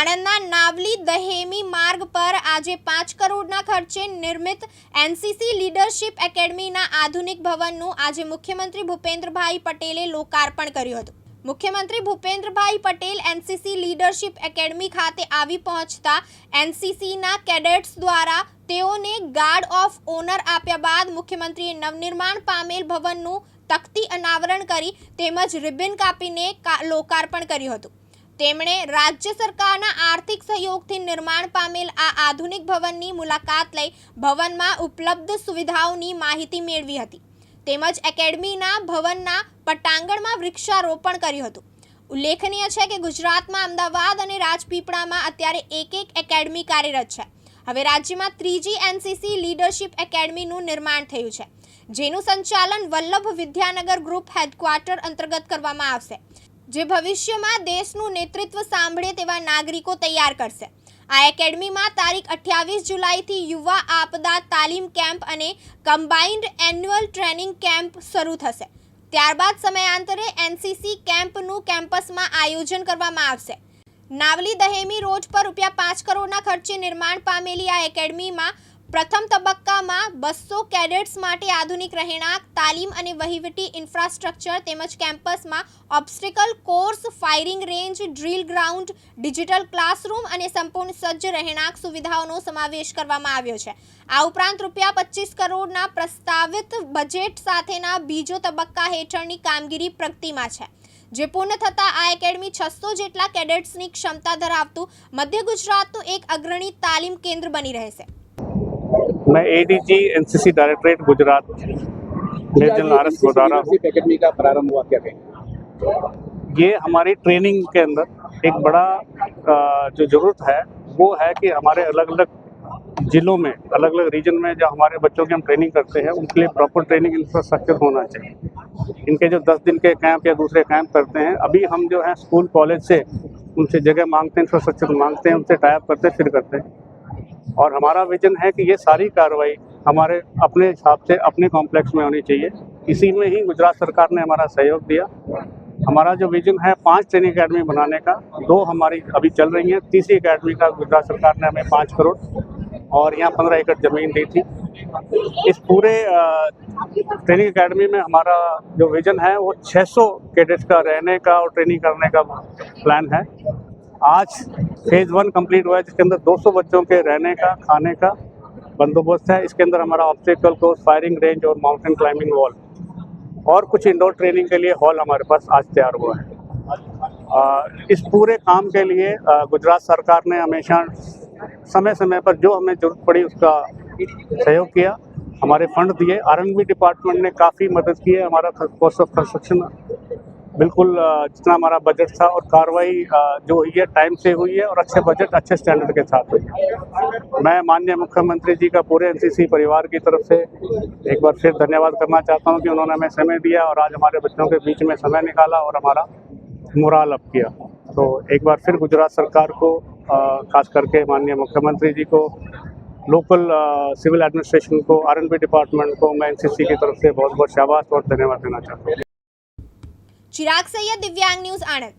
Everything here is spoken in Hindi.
આણંદના નાવલી દહેમી માર્ગ પર આજે 5 કરોડના ખર્ચે નિર્મિત એનસીસી લીડરશિપ એકેડમીના આધુનિક ભવનનું આજે મુખ્યમંત્રી ભૂપેન્દ્રભાઈ પટેલે લોકાર્પણ કર્યું હતું। મુખ્યમંત્રી Bhupendrabhai Patel NCC leadership academy ખાતે આવી પહોંચતા એનસીસીના કેડેટ્સ દ્વારા તેઓને ગાર્ડ ઓફ ઓનર આપ્યા બાદ મુખ્યમંત્રીએ નવનિર્માણ પામેલ ભવનનું તકતી અનાવરણ કરી તેમજ રિબન કાપીને લોકાર્પણ કર્યું હતું। તેમણે રાજ્ય સરકારના આર્થિક સહયોગથી નિર્માણ પામેલ આ આધુનિક ભવનની મુલાકાત લઈ ભવનમાં ઉપલબ્ધ સુવિધાઓની માહિતી મેળવી હતી તેમજ એકેડમીના ભવનના પટાંગણમાં વૃક્ષારોપણ કર્યું હતું। ઉલ્લેખનીય છે કે ગુજરાતમાં અમદાવાદ અને રાજપીપળામાં અત્યારે એક એકેડમી કાર્યરત છે। હવે રાજ્યમાં ત્રીજી એનસીસી લીડરશિપ એકેડમીનું નિર્માણ થયું છે, જેનું સંચાલન વલ્લભ વિદ્યાનગર ગ્રુપ હેડક્વાર્ટર અંતર્ગત કરવામાં આવશે, જે ભવિષ્યમાં દેશનું નેતૃત્વ સાંભળે તેવા નાગરિકો તૈયાર કરશે। આ એકેડમીમાં તારીખ 28 જુલાઈથી યુવા આપદા તાલીમ કેમ્પ અને કમ્બાઇન્ડ એન્યુઅલ ટ્રેનિંગ કેમ્પ શરૂ થશે। ત્યારબાદ સમયાંતરે એનસીસી કેમ્પનું કેમ્પસમાં આયોજન કરવામાં આવશે। નાવલી દહેમી રોડ પર ₹5 કરોડના ખર્ચે નિર્માણ પામેલી આ એકેડમીમાં પ્રથમ તબક્કામાં 200 કેડેટ્સ માટે આધુનિક રહેણાંક, તાલીમ અને વહીવટી ઇન્ફ્રાસ્ટ્રક્ચર તેમજ કેમ્પસમાં obstacle course, firing range, drill ground, digital classroom અને સંપૂર્ણ સજ્જ રહેણાંક સુવિધાઓનો સમાવેશ કરવામાં આવ્યો છે। આ ઉપરાંત ₹25 કરોડના પ્રસ્તાવિત બજેટ સાથેના બીજો તબક્કા હેઠળની કામગીરી પ્રગતિમાં છે, જે પૂર્ણ થતાં આ એકેડમી 600 જેટલા કેડેટ્સની ક્ષમતા ધરાવતું મધ્ય ગુજરાતનું એક અગ્રણી તાલીમ કેન્દ્ર બની રહેશે। मैं ADG NCC directorate Gujarat general R S Godara हूँ। एकेडमी का प्रारंभ हुआ, क्या कहेंगे? ये हमारी ट्रेनिंग के अंदर एक बड़ा जो ज़रूरत है वो है कि हमारे अलग अलग ज़िलों में, अलग अलग रीजन में जो हमारे बच्चों की हम ट्रेनिंग करते हैं उनके लिए प्रॉपर ट्रेनिंग इंफ्रास्ट्रक्चर होना चाहिए। इनके जो 10 दिन के कैंप या दूसरे कैंप करते हैं, अभी हम जो है स्कूल कॉलेज से उनसे जगह मांगते हैं, इंफ्रास्ट्रक्चर मांगते हैं, उनसे टाइप करते फिर करते हैं। और हमारा विजन है कि ये सारी कार्रवाई हमारे अपने हिसाब से अपने कॉम्प्लेक्स में होनी चाहिए। इसी में ही गुजरात सरकार ने हमारा सहयोग दिया। हमारा जो विजन है 5 ट्रेनिंग एकेडमी बनाने का, 2 हमारी अभी चल रही हैं, तीसरी एकेडमी का गुजरात सरकार ने हमें 5 करोड़ और यहाँ 15 एकड़ ज़मीन दी थी। इस पूरे ट्रेनिंग एकेडमी में हमारा जो विजन है वो 600 कैडेट्स का रहने का और ट्रेनिंग करने का प्लान है। आज फेज़ 1 कंप्लीट हुआ है, जिसके अंदर 200 बच्चों के रहने का, खाने का बंदोबस्त है। इसके अंदर हमारा ऑब्स्टिकल कोर्स, फायरिंग रेंज और माउंटेन क्लाइंबिंग वॉल और कुछ इंडोर ट्रेनिंग के लिए हॉल हमारे पास आज तैयार हुआ है। इस पूरे काम के लिए गुजरात सरकार ने हमेशा समय समय पर जो हमें ज़रूरत पड़ी उसका सहयोग किया, हमारे फंड दिए। R&B डिपार्टमेंट ने काफ़ी मदद की है। हमारा कॉस्ट ऑफ कंस्ट्रक्शन बिल्कुल जितना हमारा बजट था और कार्रवाई जो हुई है टाइम से हुई है और अच्छे बजट, अच्छे स्टैंडर्ड के साथ हुई है। मैं माननीय मुख्यमंत्री जी का पूरे एनसीसी परिवार की तरफ से एक बार फिर धन्यवाद करना चाहता हूं कि उन्होंने हमें समय दिया और आज हमारे बच्चों के बीच में समय निकाला और हमारा मोराल अप किया। तो एक बार फिर गुजरात सरकार को, खास करके माननीय मुख्यमंत्री जी को, लोकल सिविल एडमिनिस्ट्रेशन को, R&B डिपार्टमेंट को मैं एनसीसी की तरफ से बहुत बहुत शाबाश और धन्यवाद देना चाहता हूँ। चिराग सैयद, दिव्यांग न्यूज़, आनंद।